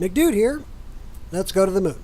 McDude here. Let's go to the moon.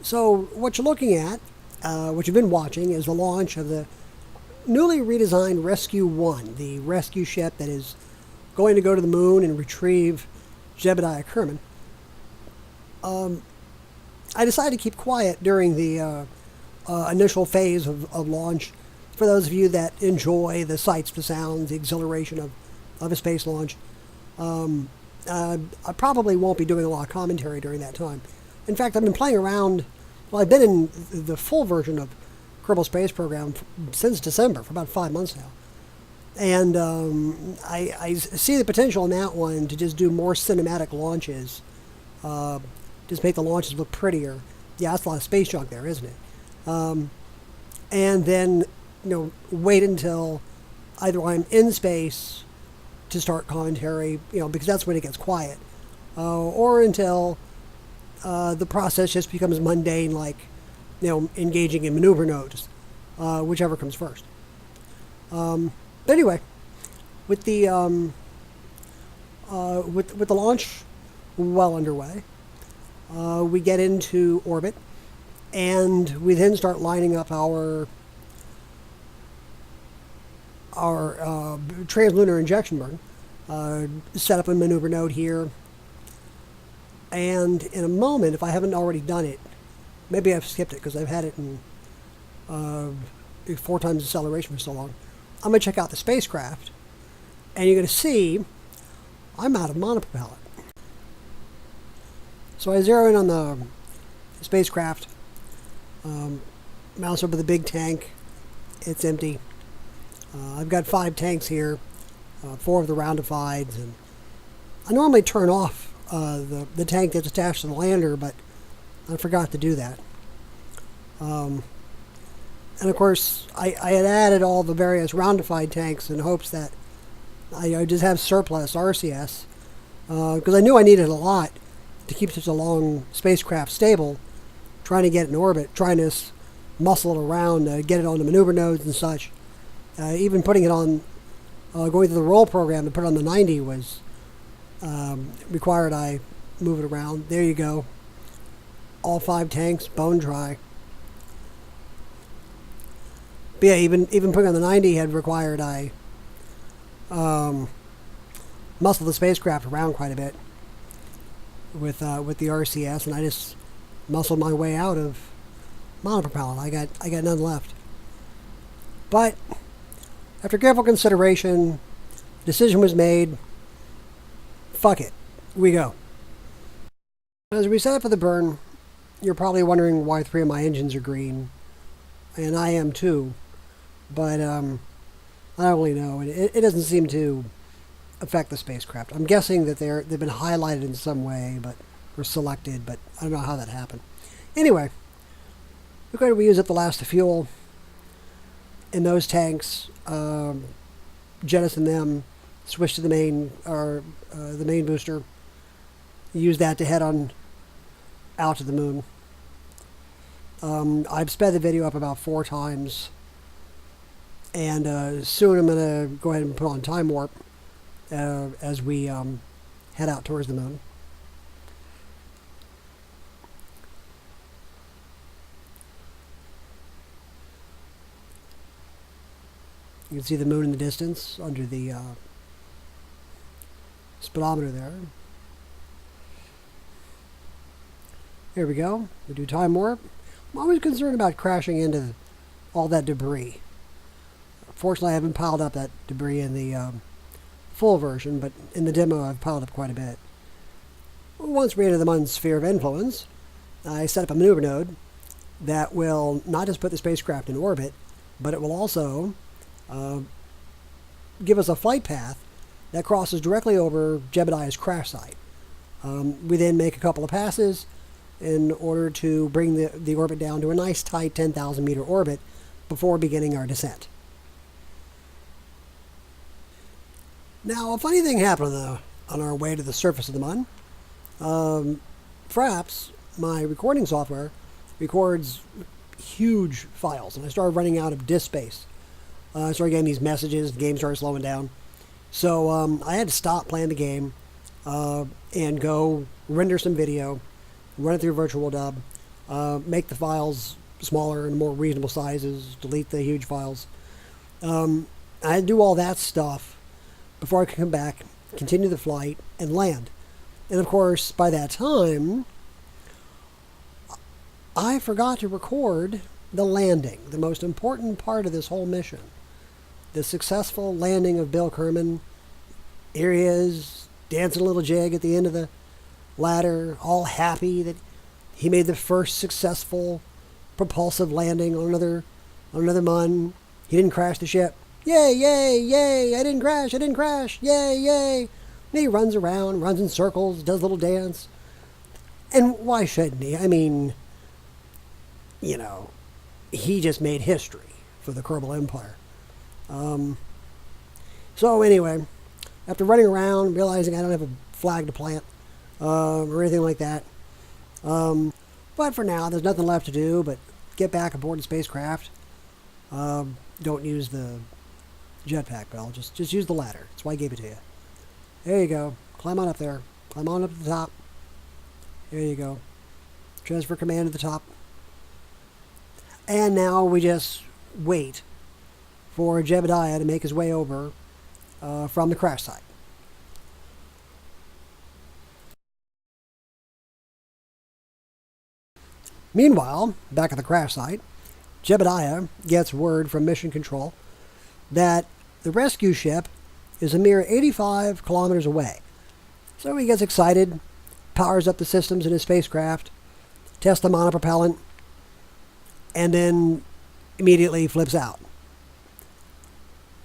So what you're looking at, what you've been watching, is the launch of the newly redesigned Rescue 1, the rescue ship that is going to go to the moon and retrieve Bill Kerman. I decided to keep quiet during the initial phase of launch. For those of you that enjoy the sights, the sounds, the exhilaration of a space launch, I probably won't be doing a lot of commentary during that time. In fact, I've been playing around. Well, I've been in the full version of Kerbal Space Program since December, for about 5 months now. And I see the potential in that one to just do more cinematic launches, just make the launches look prettier. Yeah, that's a lot of space junk there, isn't it? And then, wait until either I'm in space to start commentary, because that's when it gets quiet, or until the process just becomes mundane, like, engaging in maneuver nodes, whichever comes first. But anyway, with the with the launch well underway, we get into orbit, and we then start lining up our translunar injection burn. Set up a maneuver node here, and in a moment, if I haven't already done it, maybe I've skipped it because I've had it in 4 times acceleration for so long, I'm going to check out the spacecraft, and you're going to see I'm out of monopropellant. So I zero in on the spacecraft, mouse over the big tank. It's empty. I've got 5 tanks here, 4 of the roundifieds, and I normally turn off the tank that's attached to the lander, but I forgot to do that. And of course, I had added all the various roundified tanks in hopes that I just have surplus RCS, because I knew I needed a lot to keep such a long spacecraft stable, trying to get it in orbit, trying to muscle it around, get it on the maneuver nodes and such. Even putting it on, going through the roll program to put it on the 90 was required I move it around. There you go. All 5 tanks, bone dry. But yeah, even putting on the 90 had required I muscle the spacecraft around quite a bit with the RCS, and I just muscled my way out of monopropellant. I got none left. But after careful consideration, decision was made. Fuck it, we go. As we set up for the burn, you're probably wondering why 3 of my engines are green, and I am too. But I don't really know, and it doesn't seem to affect the spacecraft. I'm guessing that they've been highlighted in some way, or selected, but I don't know how that happened. Anyway, we're going to reuse up the last of fuel in those tanks, jettison them, switch to the main booster, use that to head on out to the moon. I've sped the video up about 4 times, and soon I'm going to go ahead and put on time warp as we head out towards the moon. You can see the moon in the distance under the speedometer there. Here we go. We do time warp. I'm always concerned about crashing into all that debris. Fortunately, I haven't piled up that debris in the full version, but in the demo I've piled up quite a bit. Once we enter the Mun's sphere of influence, I set up a maneuver node that will not just put the spacecraft in orbit, but it will also give us a flight path that crosses directly over Jebediah's crash site. We then make a couple of passes in order to bring the orbit down to a nice tight 10,000 meter orbit before beginning our descent. Now, a funny thing happened on our way to the surface of the Mun. Fraps, my recording software, records huge files, and I started running out of disk space. I started getting these messages, the game started slowing down. So I had to stop playing the game and go render some video, run it through Virtual Dub, make the files smaller and more reasonable sizes, delete the huge files. I had to do all that stuff before I could come back, continue the flight, and land. And of course, by that time, I forgot to record the landing, the most important part of this whole mission. The successful landing of Bill Kerman. Here he is, dancing a little jig at the end of the ladder, all happy that he made the first successful propulsive landing on another Mun. He didn't crash the ship. Yay, yay, yay, I didn't crash, yay, yay. And he runs around, runs in circles, does a little dance. And why shouldn't he? I mean, he just made history for the Kerbal Empire. So anyway, after running around, realizing I don't have a flag to plant, or anything like that, But for now, there's nothing left to do but get back aboard the spacecraft. Don't use the jetpack, Bill. Just use the ladder. That's why I gave it to you. There you go. Climb on up there. Climb on up to the top. There you go. Transfer command to the top. And now we just wait for Jebediah to make his way over from the crash site. Meanwhile, back at the crash site, Jebediah gets word from Mission Control that the rescue ship is a mere 85 kilometers away. So he gets excited, powers up the systems in his spacecraft, tests the monopropellant, and then immediately flips out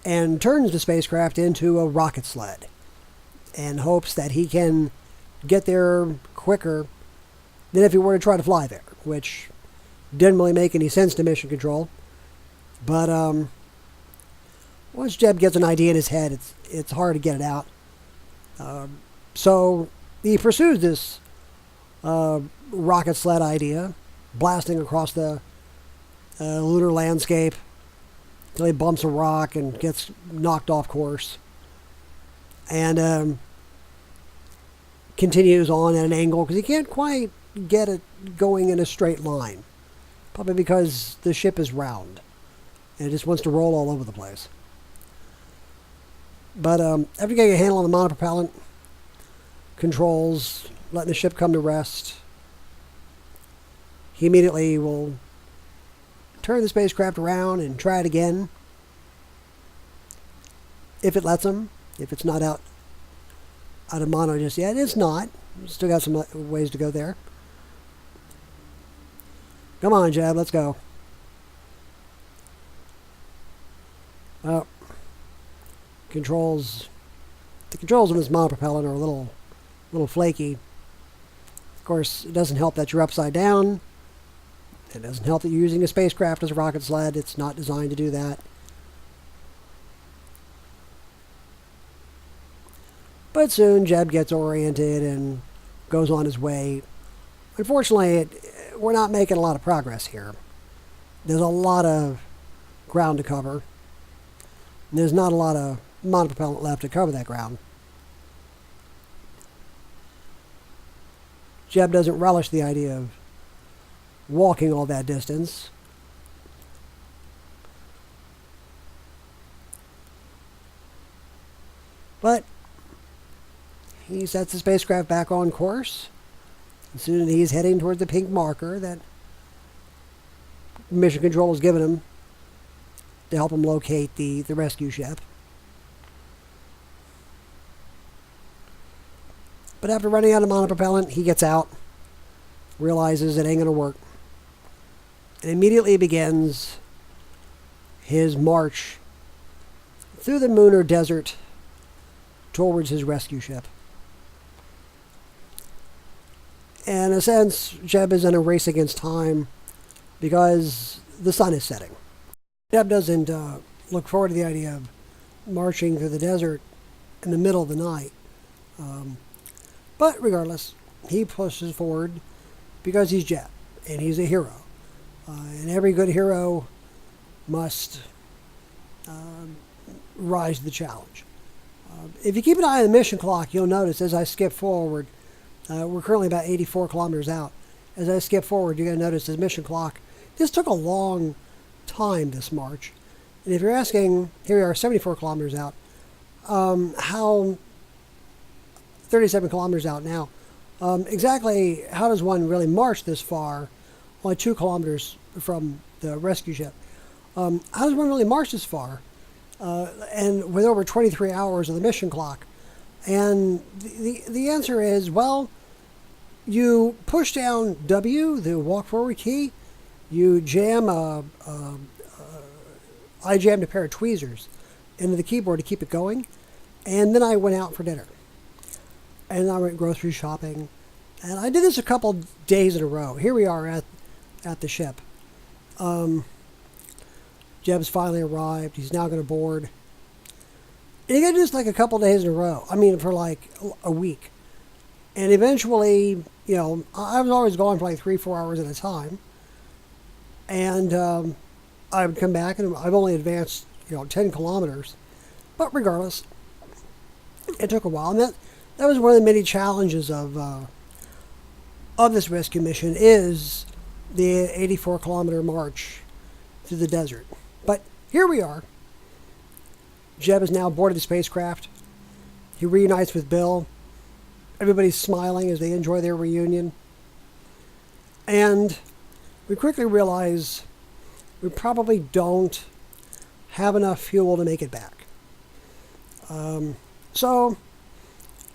and turns the spacecraft into a rocket sled and hopes that he can get there quicker than if he were to try to fly there, which didn't really make any sense to Mission Control. But once Jeb gets an idea in his head, it's hard to get it out. So he pursues this rocket sled idea, blasting across the lunar landscape until he bumps a rock and gets knocked off course. And continues on at an angle because he can't quite get it going in a straight line. Probably because the ship is round and it just wants to roll all over the place. But after getting a handle on the monopropellant, controls, letting the ship come to rest, he immediately will turn the spacecraft around and try it again. If it lets him, if it's not out of mono just yet. It's not. Still got some ways to go there. Come on, Jeb, let's go. Oh. Controls. The controls on this monopropellant are a little flaky. Of course, it doesn't help that you're upside down. It doesn't help that you're using a spacecraft as a rocket sled. It's not designed to do that. But soon Jeb gets oriented and goes on his way. Unfortunately, we're not making a lot of progress here. There's a lot of ground to cover. And there's not a lot of monopropellant left to cover that ground. Jeb doesn't relish the idea of walking all that distance. But he sets the spacecraft back on course. And soon he's heading towards the pink marker that Mission Control has given him to help him locate the rescue ship. But after running out of monopropellant, he gets out, realizes it ain't going to work, and immediately begins his march through the lunar desert towards his rescue ship. In a sense, Jeb is in a race against time because the sun is setting. Jeb doesn't look forward to the idea of marching through the desert in the middle of the night. But regardless, he pushes forward because he's Jeb, and he's a hero. And every good hero must rise to the challenge. If you keep an eye on the mission clock, you'll notice as I skip forward, we're currently about 84 kilometers out. As I skip forward, you're going to notice the mission clock. This took a long time, this march. And if you're asking, here we are 74 kilometers out, how 37 kilometers out now, exactly how does one really march this far, only 2 kilometers from the rescue ship? How does one really march this far? And with over 23 hours of the mission clock? And the answer is, well, you push down W, the walk forward key, you jam I jammed a pair of tweezers into the keyboard to keep it going, and then I went out for dinner. And I went grocery shopping, and I did this a couple days in a row. Here we are at the ship. Jeb's finally arrived. He's now going to board. And you got to do this like a couple days in a row. I mean, for like a week. And eventually, I was always gone for like 3-4 hours at a time. And I would come back, and I've only advanced, 10 kilometers. But regardless, it took a while. And that was one of the many challenges of this rescue mission, is the 84-kilometer march through the desert. But here we are. Jeb has now boarded the spacecraft. He reunites with Bill. Everybody's smiling as they enjoy their reunion. And we quickly realize we probably don't have enough fuel to make it back. So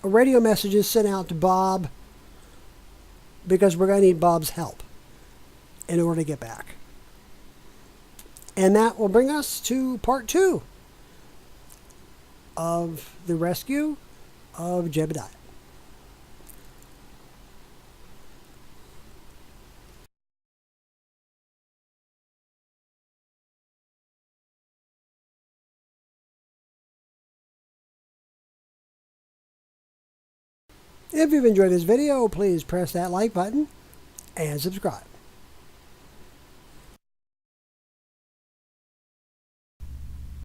a radio message is sent out to Bob, because we're going to need Bob's help in order to get back. And that will bring us to part 2 of the rescue of Jebediah. If you've enjoyed this video, please press that like button and subscribe.